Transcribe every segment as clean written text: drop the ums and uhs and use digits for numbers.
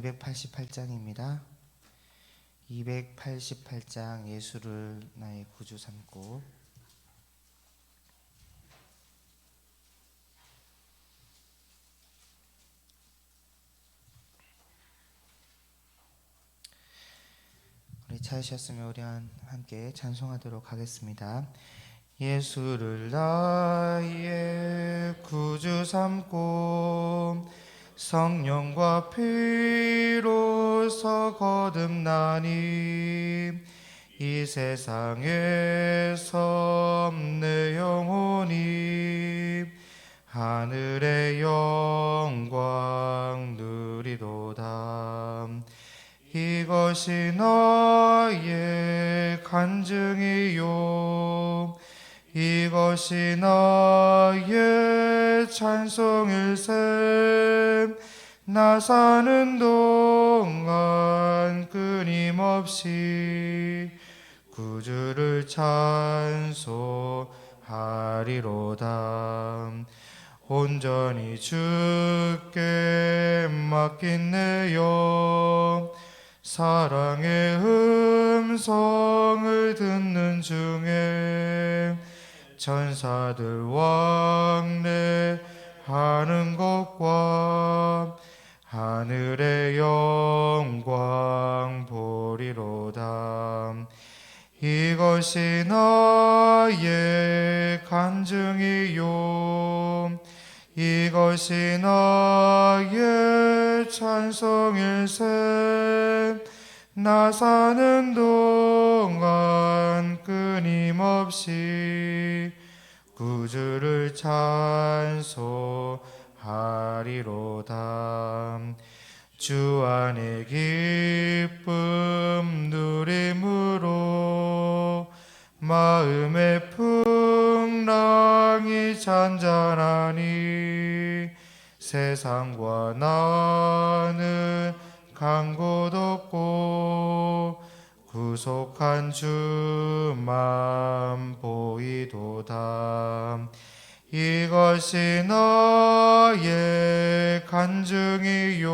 288장입니다. 288장 예수를 나의 구주 삼고. 우리 찾으셨으면 우리 함께 찬송하도록 하겠습니다. 예수를 나의 구주 삼고 성령과 피로서 거듭나니 이 세상에서 내 영혼이 하늘의 영광 누리도다. 이것이 나의 간증이요 이것이 나의 찬송일세. 나 사는 동안 끊임없이 구주를 찬송하리로다. 온전히 주께 맡긴 내 영 사랑의 음성을 듣는 중에 천사들 왕래하는 것과 하늘의 영광 보리로다. 이것이 나의 간증이요 이것이 나의 찬송일세. 나 사는 동안 끊임없이 구주를 찬송하리로다. 주 안에 기쁨 누림으로 마음의 풍랑이 잔잔하니 세상과 나는 간 곳 없고 구속한 주만 보이도다. 이것이 나의 간증이요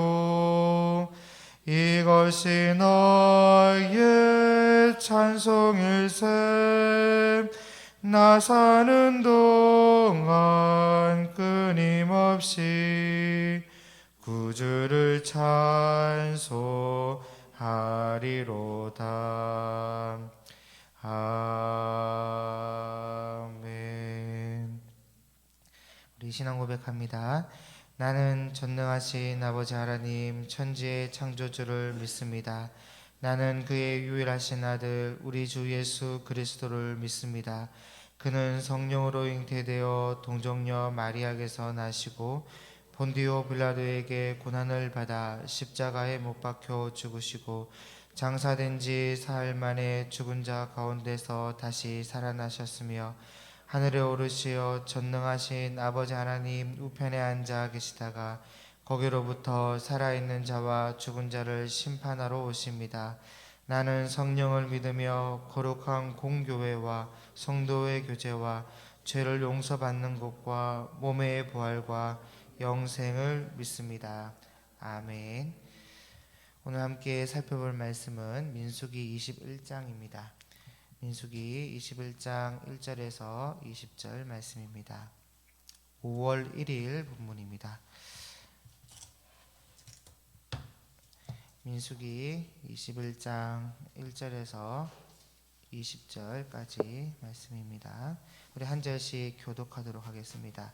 이것이 나의 찬송일세. 나 사는 동안 끊임없이 구주를 찬송하리로다. 아멘. 우리 신앙 고백합니다. 나는 전능하신 아버지 하나님 천지의 창조주를 믿습니다. 나는 그의 유일하신 아들 우리 주 예수 그리스도를 믿습니다. 그는 성령으로 잉태되어 동정녀 마리아에게서 나시고 본디오 빌라도에게 고난을 받아 십자가에 못 박혀 죽으시고 장사된 지 사흘 만에 죽은 자 가운데서 다시 살아나셨으며 하늘에 오르시어 전능하신 아버지 하나님 우편에 앉아 계시다가 거기로부터 살아있는 자와 죽은 자를 심판하러 오십니다. 나는 성령을 믿으며 거룩한 공교회와 성도의 교제와 죄를 용서받는 것과 몸의 부활과 영생을 믿습니다. 아멘. 오늘 함께 살펴볼 말씀은 민수기 21장입니다. 민수기 21장 1절에서 20절 말씀입니다. 5월 1일 본문입니다. 민수기 21장 1절에서 20절까지 말씀입니다. 우리 한 절씩 교독하도록 하겠습니다.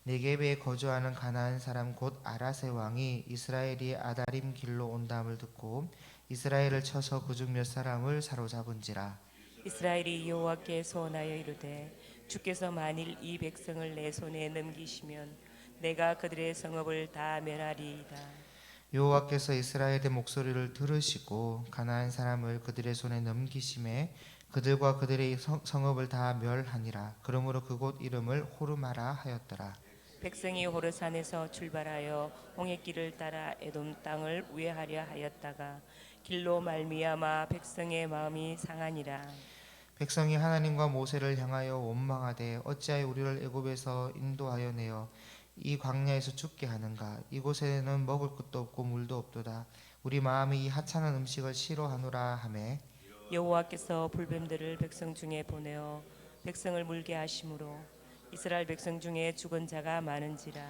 네겝에 거주하는 가나안 사람 곧 아라세 왕이 이스라엘이 아다림 길로 온다함을 듣고 이스라엘을 쳐서 그중 몇 사람을 사로잡은지라. 이스라엘이 여호와께 소원하여 이르되 주께서 만일 이 백성을 내 손에 넘기시면 내가 그들의 성읍을 다 멸하리이다. 여호와께서 이스라엘의 목소리를 들으시고 가나안 사람을 그들의 손에 넘기심에 그들과 그들의 성읍을 다 멸하니라. 그러므로 그곳 이름을 호르마라 하였더라. 백성이 호르산에서 출발하여 홍해길을 따라 에돔 땅을 우회하려 하였다가 길로 말미암아 백성의 마음이 상하니라. 백성이 하나님과 모세를 향하여 원망하되 어찌하여 우리를 애굽에서 인도하여 내어 이 광야에서 죽게 하는가? 이곳에는 먹을 것도 없고 물도 없도다. 우리 마음이 이 하찮은 음식을 싫어하노라 하매 여호와께서 불뱀들을 백성 중에 보내어 백성을 물게 하심으로 이스라엘 백성 중에 죽은 자가 많은지라.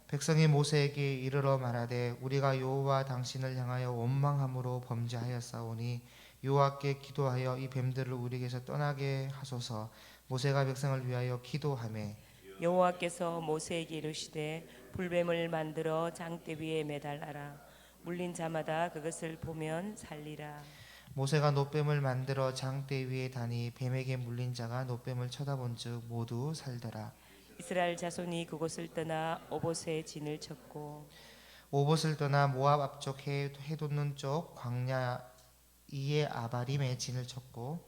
백성이 모세에게 이르러 말하되 우리가 여호와 당신을 향하여 원망함으로 범죄하였사오니 여호와께 기도하여 이 뱀들을 우리에게서 떠나게 하소서. 모세가 백성을 위하여 기도하매 여호와께서 모세에게 이르시되 불뱀을 만들어 장대 위에 매달아라. 물린 자마다 그것을 보면 살리라. 모세가 놋뱀을 만들어 장대 위에 다니 뱀에게 물린 자가 놋뱀을 쳐다본즉 모두 살더라. 이스라엘 자손이 그곳을 떠나 오봇에 진을 쳤고 오봇을 떠나 모압 앞쪽 해돋는 쪽 광야 이에 아바림에 진을 쳤고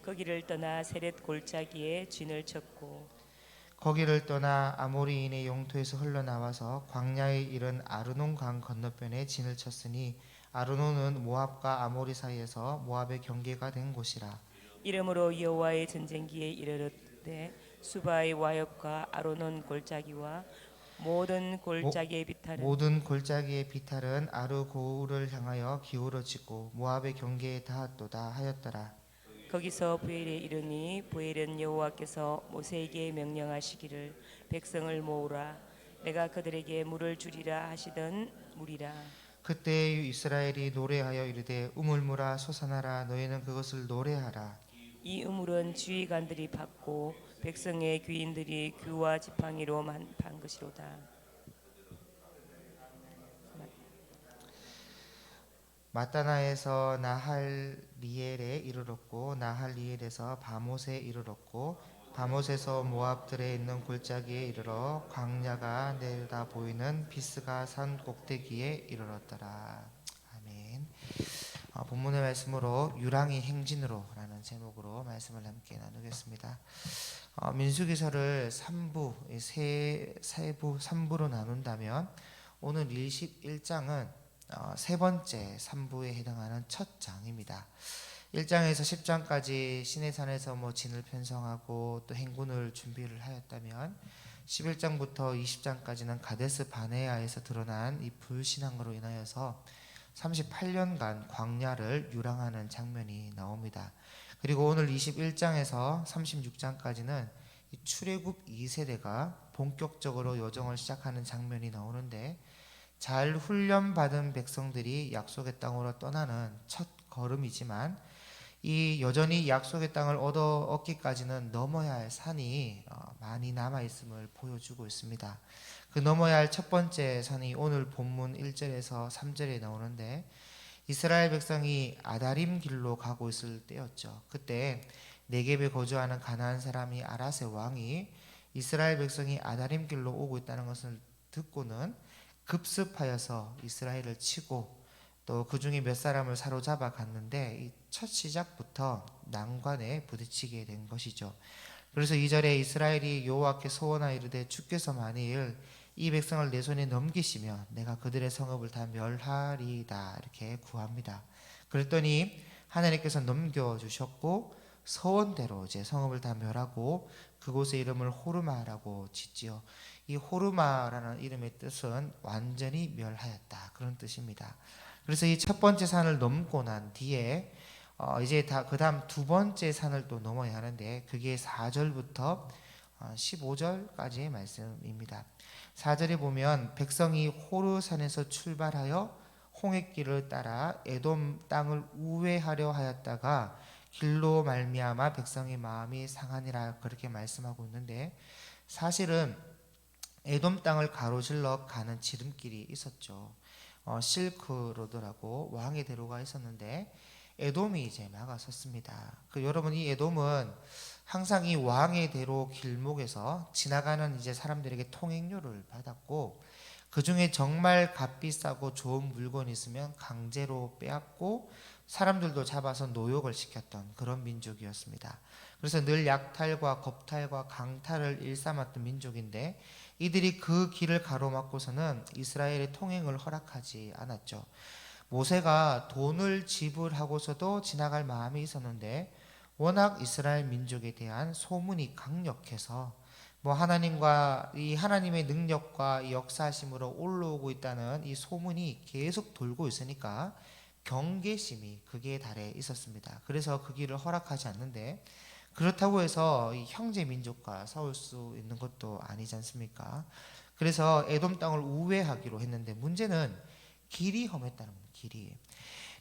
거기를 떠나 세렛 골짜기에 진을 쳤고 거기를 떠나 아모리인의 영토에서 흘러나와서 광야에 이른 아르논 강 건너편에 진을 쳤으니 아르논은 모압과 아모리 사이에서 모압의 경계가 된 곳이라. 이름으로 여호와의 전쟁기에 이르렀되 수바의 와협과 아로논 골짜기와 모든 골짜기의 비탈은 모든 골짜기의 비탈은 아르고울을 향하여 기울어지고 모압의 경계에 닿았도다 하였더라. 거기서 부엘에 이르니 부엘은 여호와께서 모세에게 명령하시기를 백성을 모으라 내가 그들에게 물을 주리라 하시던 물이라. 그때 이스라엘이 노래하여 이르되 우물물아 솟아나라 너희는 그것을 노래하라. 이 우물은 지휘관들이 팠고 백성의 귀인들이 규와 지팡이로 판 것이로다. 마따나에서 나할리엘에 이르렀고 나할리엘에서 바못에 이르렀고 바못에서 모압들에 있는 골짜기에 이르러 광야가 내려다 보이는 비스가 산 꼭대기에 이르렀더라. 아멘. 본문의 말씀으로 유랑의 행진으로라는 제목으로 말씀을 함께 나누겠습니다. 민수기서를 3부, 세부 3부로 나눈다면 오늘 21장은 세 번째 3부에 해당하는 첫 장입니다. 1장에서 10장까지 시내산에서 진을 편성하고 또 행군을 준비를 하였다면 11장부터 20장까지는 가데스 바네아에서 드러난 이 불신앙으로 인하여서 38년간 광야를 유랑하는 장면이 나옵니다. 그리고 오늘 21장에서 36장까지는 출애굽 2세대가 본격적으로 여정을 시작하는 장면이 나오는데 잘 훈련받은 백성들이 약속의 땅으로 떠나는 첫 걸음이지만 이 여전히 약속의 땅을 얻기까지는 넘어야 할 산이 많이 남아있음을 보여주고 있습니다. 그 넘어야 할 첫 번째 산이 오늘 본문 1절에서 3절에 나오는데 이스라엘 백성이 아다림 길로 가고 있을 때였죠. 그때 네겝에 거주하는 가나안 사람이 아라세 왕이 이스라엘 백성이 아다림 길로 오고 있다는 것을 듣고는 급습하여서 이스라엘을 치고 또 그 중에 몇 사람을 사로잡아 갔는데 이 첫 시작부터 난관에 부딪히게 된 것이죠. 그래서 2절에 이스라엘이 여호와께 소원하이르되 주께서 만일 이 백성을 내 손에 넘기시면 내가 그들의 성읍을 다 멸하리이다 이렇게 구합니다. 그랬더니 하나님께서 넘겨주셨고 서원대로 이제 성읍을 다 멸하고 그곳의 이름을 호르마라고 짓지요. 이 호르마라는 이름의 뜻은 완전히 멸하였다 그런 뜻입니다. 그래서 이 첫 번째 산을 넘고 난 뒤에 이제 그 다음 두 번째 산을 또 넘어야 하는데 그게 4절부터 15절까지의 말씀입니다. 4절에 보면 백성이 호르산에서 출발하여 홍해길을 따라 에돔 땅을 우회하려 하였다가 길로 말미암아 백성의 마음이 상하니라 그렇게 말씀하고 있는데 사실은 에돔 땅을 가로질러 가는 지름길이 있었죠. 실크로드라고 왕의 대로가 있었는데 에돔이 이제 막아섰습니다. 여러분 이 에돔은 항상 이 왕의 대로 길목에서 지나가는 이제 사람들에게 통행료를 받았고 그 중에 정말 값비싸고 좋은 물건이 있으면 강제로 빼앗고 사람들도 잡아서 노역을 시켰던 그런 민족이었습니다. 그래서 늘 약탈과 겁탈과 강탈을 일삼았던 민족인데 이들이 그 길을 가로막고서는 이스라엘의 통행을 허락하지 않았죠. 모세가 돈을 지불하고서도 지나갈 마음이 있었는데 워낙 이스라엘 민족에 대한 소문이 강력해서 뭐 하나님과 이 하나님의 능력과 이 역사심으로 올라오고 있다는 이 소문이 계속 돌고 있으니까 경계심이 극에 달해 있었습니다. 그래서 그 길을 허락하지 않는데, 그렇다고 해서 이 형제 민족과 싸울 수 있는 것도 아니지 않습니까? 그래서 에돔 땅을 우회하기로 했는데, 문제는 길이 험했다는 겁니다. 길이.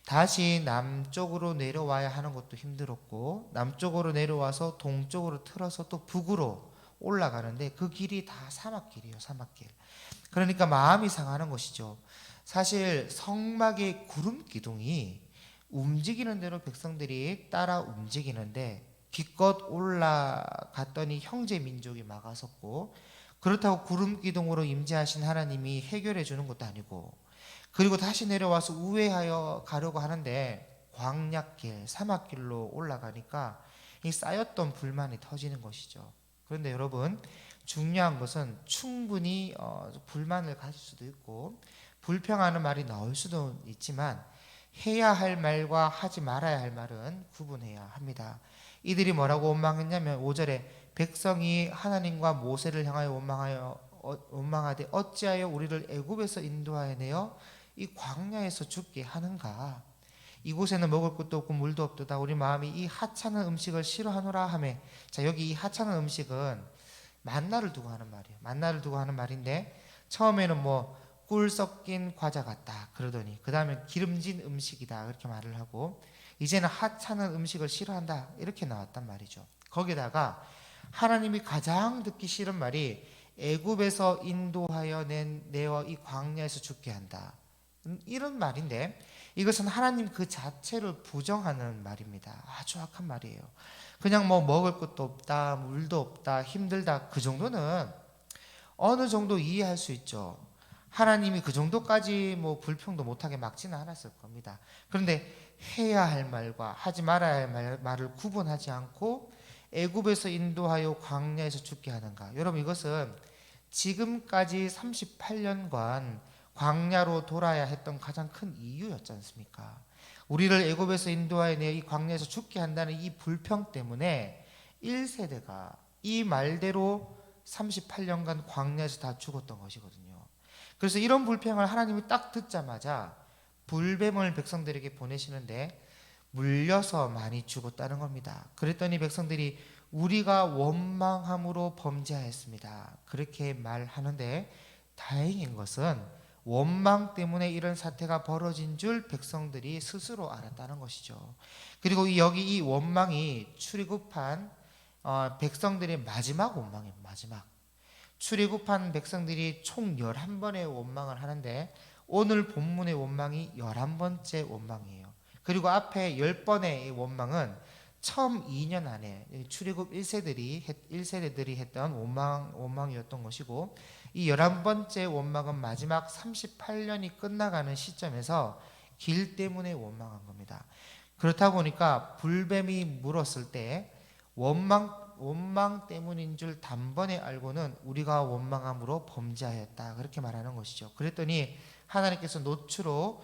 다시 남쪽으로 내려와야 하는 것도 힘들었고, 남쪽으로 내려와서 동쪽으로 틀어서 또 북으로 올라가는데 그 길이 다 사막길이에요. 사막길. 그러니까 마음이 상하는 것이죠. 사실 성막의 구름 기둥이 움직이는 대로 백성들이 따라 움직이는데, 기껏 올라갔더니 형제 민족이 막아섰고, 그렇다고 구름 기둥으로 임재하신 하나님이 해결해 주는 것도 아니고, 그리고 다시 내려와서 우회하여 가려고 하는데 광야길, 사막길로 올라가니까 이 쌓였던 불만이 터지는 것이죠. 그런데 여러분, 중요한 것은 충분히 불만을 가질 수도 있고 불평하는 말이 나올 수도 있지만, 해야 할 말과 하지 말아야 할 말은 구분해야 합니다. 이들이 뭐라고 원망했냐면 5절에 백성이 하나님과 모세를 향하여 원망하되 어찌하여 우리를 애굽에서 인도하여 내어 이 광야에서 죽게 하는가. 이곳에는 먹을 것도 없고 물도 없도다. 우리 마음이 이 하찮은 음식을 싫어하노라 하며. 자, 여기 이 하찮은 음식은 만나를 두고 하는 말이에요. 만나를 두고 하는 말인데, 처음에는 뭐 꿀 섞인 과자 같다 그러더니 그 다음에 기름진 음식이다 그렇게 말을 하고, 이제는 하찮은 음식을 싫어한다 이렇게 나왔단 말이죠. 거기다가 하나님이 가장 듣기 싫은 말이 애굽에서 인도하여 내어 이 광야에서 죽게 한다, 이런 말인데, 이것은 하나님 그 자체를 부정하는 말입니다. 아주 악한 말이에요. 그냥 뭐 먹을 것도 없다, 물도 없다, 힘들다, 그 정도는 어느 정도 이해할 수 있죠. 하나님이 그 정도까지 뭐 불평도 못하게 막지는 않았을 겁니다. 그런데 해야 할 말과 하지 말아야 할 말을 구분하지 않고 애굽에서 인도하여 광야에서 죽게 하는가. 여러분, 이것은 지금까지 38년간 광야로 돌아야 했던 가장 큰 이유였지 않습니까? 우리를 애굽에서 인도하여 내 이 광야에서 죽게 한다는 이 불평 때문에 1세대가 이 말대로 38년간 광야에서 다 죽었던 것이거든요. 그래서 이런 불평을 하나님이 딱 듣자마자 불뱀을 백성들에게 보내시는데 물려서 많이 죽었다는 겁니다. 그랬더니 백성들이 우리가 원망함으로 범죄하였습니다, 그렇게 말하는데, 다행인 것은 원망 때문에 이런 사태가 벌어진 줄 백성들이 스스로 알았다는 것이죠. 그리고 여기 이 원망이 출애굽한 백성들의 마지막 원망이에요. 마지막. 출애굽한 백성들이 총 11번의 원망을 하는데, 오늘 본문의 원망이 11번째 원망이에요. 그리고 앞에 10번의 원망은 처음 2년 안에 출애굽 1세대들이 했던 원망이었던 것이고, 이 11번째 원망은 마지막 38년이 끝나가는 시점에서 길 때문에 원망한 겁니다. 그렇다 보니까 불뱀이 물었을 때 원망 때문인 줄 단번에 알고는 우리가 원망함으로 범죄하였다 그렇게 말하는 것이죠. 그랬더니 하나님께서 노스로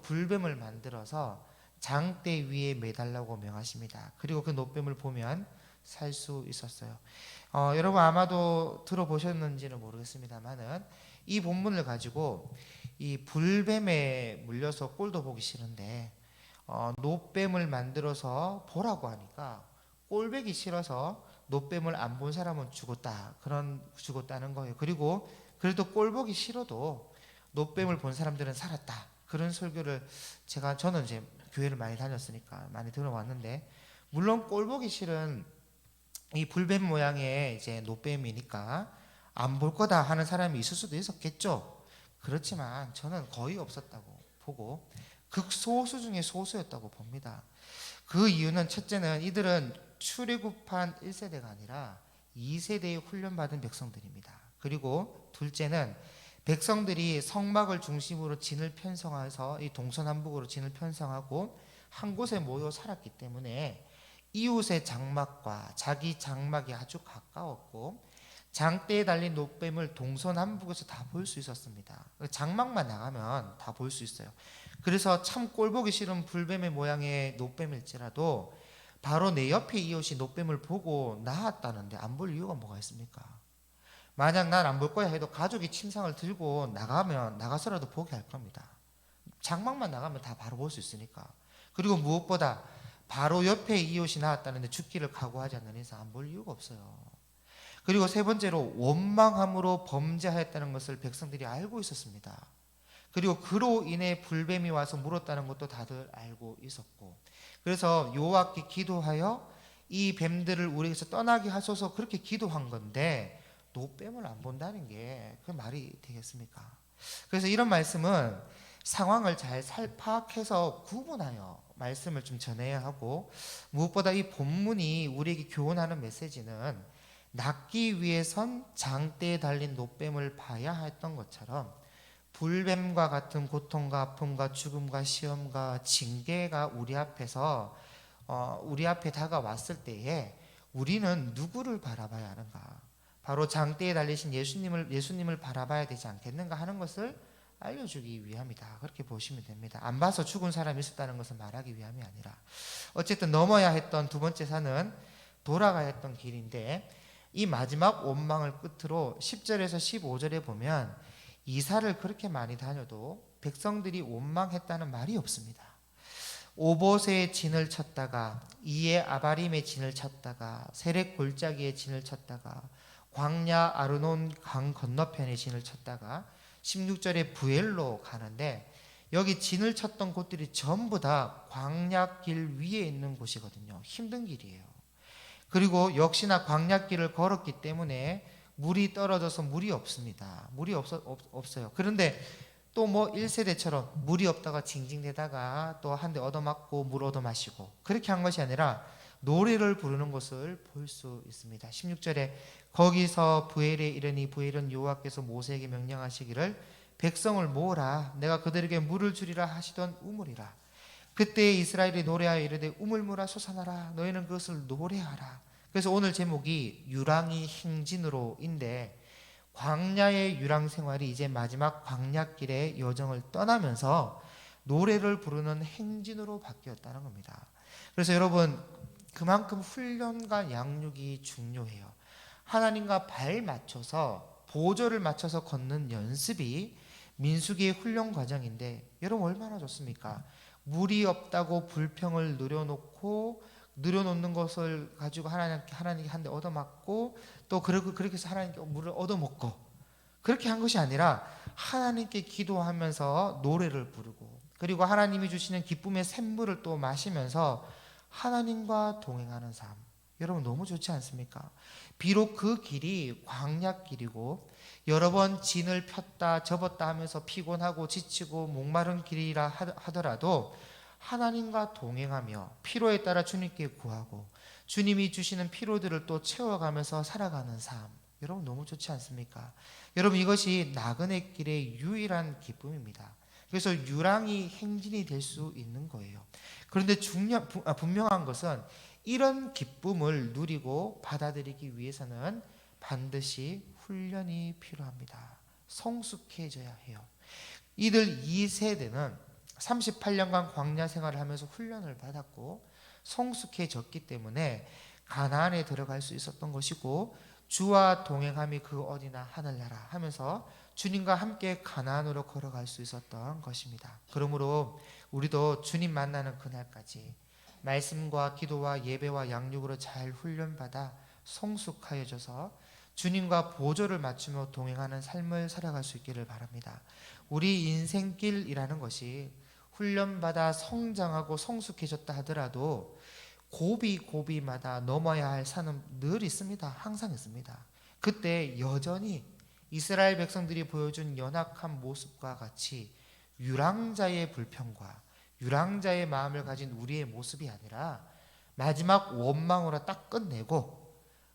불뱀을 만들어서 장대 위에 매달라고 명하십니다. 그리고 그 노뱀을 보면 살 수 있었어요. 여러분 아마도 들어보셨는지는 모르겠습니다만은 이 본문을 가지고 이 불뱀에 물려서 꼴도 보기 싫은데 노뱀을 만들어서 보라고 하니까 꼴보기 싫어서 노뱀을 안 본 사람은 죽었다는 거예요. 그리고 그래도 꼴보기 싫어도 노뱀을 본 사람들은 살았다, 그런 설교를 저는 이제 교회를 많이 다녔으니까 많이 들어왔는데, 물론 꼴보기 싫은 이 불뱀 모양의 이제 노뱀이니까 안 볼 거다 하는 사람이 있을 수도 있었겠죠. 그렇지만 저는 거의 없었다고 보고 극소수 중에 소수였다고 봅니다. 그 이유는 첫째는 이들은 출애굽한 1세대가 아니라 2세대의 훈련받은 백성들입니다. 그리고 둘째는 백성들이 성막을 중심으로 진을 편성해서 이 동서남북으로 진을 편성하고 한 곳에 모여 살았기 때문에 이웃의 장막과 자기 장막이 아주 가까웠고, 장대에 달린 노뱀을 동서남북에서 다 볼 수 있었습니다. 장막만 나가면 다 볼 수 있어요. 그래서 참 꼴보기 싫은 불뱀의 모양의 노뱀일지라도 바로 내 옆에 이웃이 노뱀을 보고 나았다는데 안 볼 이유가 뭐가 있습니까? 만약 난 안 볼 거야 해도 가족이 침상을 들고 나가서라도 보게 할 겁니다. 장막만 나가면 다 바로 볼 수 있으니까. 그리고 무엇보다 바로 옆에 이웃이 나왔다는데 죽기를 각오하지 않는 이상 안 볼 이유가 없어요. 그리고 세 번째로 원망함으로 범죄하였다는 것을 백성들이 알고 있었습니다. 그리고 그로 인해 불뱀이 와서 물었다는 것도 다들 알고 있었고, 그래서 여호와께 기도하여 이 뱀들을 우리에게서 떠나게 하소서 그렇게 기도한 건데 노뱀을 안 본다는 게 그 말이 되겠습니까? 그래서 이런 말씀은 상황을 잘 파악해서 구분하여 말씀을 좀 전해야 하고, 무엇보다 이 본문이 우리에게 교훈하는 메시지는 낫기 위해선 장대에 달린 노뱀을 봐야 했던 것처럼 불뱀과 같은 고통과 아픔과 죽음과 시험과 징계가 우리 앞에 다가왔을 때에 우리는 누구를 바라봐야 하는가? 바로 장대에 달리신 예수님을 바라봐야 되지 않겠는가 하는 것을 알려주기 위함이다. 그렇게 보시면 됩니다. 안 봐서 죽은 사람이 있었다는 것을 말하기 위함이 아니라, 어쨌든 넘어야 했던 두 번째 산은 돌아가야 했던 길인데, 이 마지막 원망을 끝으로 10절에서 15절에 보면 이사를 그렇게 많이 다녀도 백성들이 원망했다는 말이 없습니다. 오봇의 진을 쳤다가 이에 아바림의 진을 쳤다가 세렉 골짜기의 진을 쳤다가 광야 아르논 강 건너편의 진을 쳤다가 16절에 부엘로 가는데, 여기 진을 쳤던 곳들이 전부 다 광야길 위에 있는 곳이거든요. 힘든 길이에요. 그리고 역시나 광야길을 걸었기 때문에 물이 떨어져서 물이 없습니다. 물이 없어요. 그런데 또 뭐 1세대처럼 물이 없다가 징징대다가 또 한 대 얻어맞고 물 얻어마시고 그렇게 한 것이 아니라 노래를 부르는 것을 볼 수 있습니다. 16절에 거기서 부엘에 이르니 부엘은 여호와께서 모세에게 명령하시기를 백성을 모으라 내가 그들에게 물을 주리라 하시던 우물이라. 그때 이스라엘이 노래하여 이르되 우물물아 솟아나라 너희는 그것을 노래하라. 그래서 오늘 제목이 유랑이 행진으로인데, 광야의 유랑 생활이 이제 마지막 광야길의 여정을 떠나면서 노래를 부르는 행진으로 바뀌었다는 겁니다. 그래서 여러분, 그만큼 훈련과 양육이 중요해요. 하나님과 발 맞춰서 보조를 맞춰서 걷는 연습이 민수기의 훈련 과정인데, 여러분 얼마나 좋습니까? 물이 없다고 불평을 늘여놓는 것을 가지고 하나님께 한 대 얻어맞고 또 그렇게 해서 하나님께 물을 얻어먹고 그렇게 한 것이 아니라 하나님께 기도하면서 노래를 부르고, 그리고 하나님이 주시는 기쁨의 샘물을 또 마시면서 하나님과 동행하는 삶. 여러분 너무 좋지 않습니까? 비록 그 길이 광야길이고 여러 번 진을 폈다 접었다 하면서 피곤하고 지치고 목마른 길이라 하더라도 하나님과 동행하며 필요에 따라 주님께 구하고 주님이 주시는 필요들을 또 채워가면서 살아가는 삶. 여러분 너무 좋지 않습니까? 여러분 이것이 나그네 길의 유일한 기쁨입니다. 그래서 유랑이 행진이 될 수 있는 거예요. 그런데 분명한 것은 이런 기쁨을 누리고 받아들이기 위해서는 반드시 훈련이 필요합니다. 성숙해져야 해요. 이들 2세대는 38년간 광야 생활을 하면서 훈련을 받았고 성숙해졌기 때문에 가나안에 들어갈 수 있었던 것이고, 주와 동행함이 그 어디나 하늘나라 하면서 주님과 함께 가나안으로 걸어갈 수 있었던 것입니다. 그러므로 우리도 주님 만나는 그날까지 말씀과 기도와 예배와 양육으로 잘 훈련받아 성숙하여져서 주님과 보조를 맞추며 동행하는 삶을 살아갈 수 있기를 바랍니다. 우리 인생길이라는 것이 훈련받아 성장하고 성숙해졌다 하더라도 고비마다 넘어야 할 산은 늘 있습니다. 항상 있습니다. 그때 여전히 이스라엘 백성들이 보여준 연약한 모습과 같이 유랑자의 불평과 유랑자의 마음을 가진 우리의 모습이 아니라 마지막 원망으로 딱 끝내고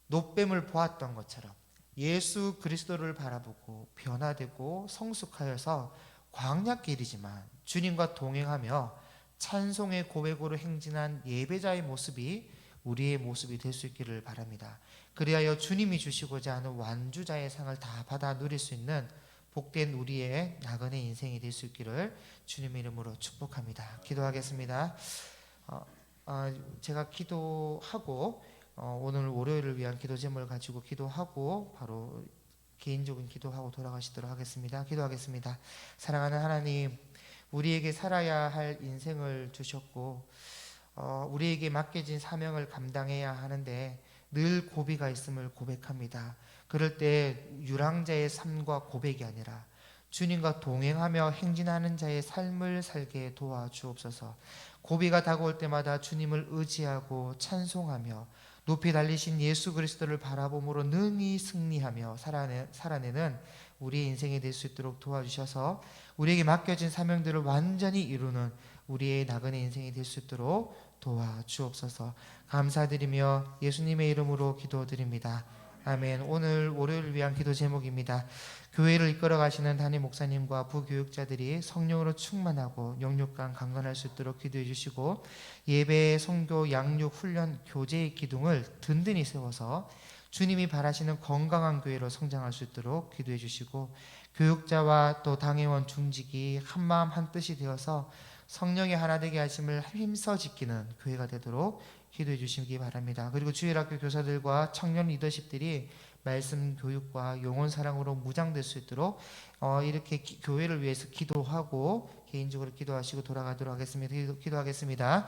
노뱀을 보았던 것처럼 예수 그리스도를 바라보고 변화되고 성숙하여서 광야길이지만 주님과 동행하며 찬송의 고백으로 행진한 예배자의 모습이 우리의 모습이 될 수 있기를 바랍니다. 그리하여 주님이 주시고자 하는 완주자의 상을 다 받아 누릴 수 있는 복된 우리의 나그네 인생이 될 수 있기를 주님의 이름으로 축복합니다. 기도하겠습니다. 제가 기도하고 오늘 월요일을 위한 기도 제목을 가지고 기도하고 바로 개인적인 기도하고 돌아가시도록 하겠습니다. 기도하겠습니다. 사랑하는 하나님, 우리에게 살아야 할 인생을 주셨고 우리에게 맡겨진 사명을 감당해야 하는데 늘 고비가 있음을 고백합니다. 그럴 때 유랑자의 삶과 고백이 아니라 주님과 동행하며 행진하는 자의 삶을 살게 도와주옵소서. 고비가 다가올 때마다 주님을 의지하고 찬송하며 높이 달리신 예수 그리스도를 바라봄으로 능히 승리하며 살아내는 우리의 인생이 될 수 있도록 도와주셔서 우리에게 맡겨진 사명들을 완전히 이루는 우리의 나그네 인생이 될 수 있도록 도와주옵소서. 감사드리며 예수님의 이름으로 기도드립니다. 아멘. 오늘 월요일을 위한 기도 제목입니다. 교회를 이끌어 가시는 담임 목사님과 부교육자들이 성령으로 충만하고 영육간 강건할 수 있도록 기도해 주시고, 예배, 선교, 양육, 훈련, 교제의 기둥을 든든히 세워서 주님이 바라시는 건강한 교회로 성장할 수 있도록 기도해 주시고, 교육자와 또 당회원 중직이 한마음 한뜻이 되어서 성령의 하나 되게 하심을 힘써 지키는 교회가 되도록 기도해 주시기 바랍니다. 그리고 주일학교 교사들과 청년 리더십들이 말씀 교육과 영혼 사랑으로 무장될 수 있도록 이렇게 교회를 위해서 기도하고 개인적으로 기도하시고 돌아가도록 하겠습니다. 기도하겠습니다.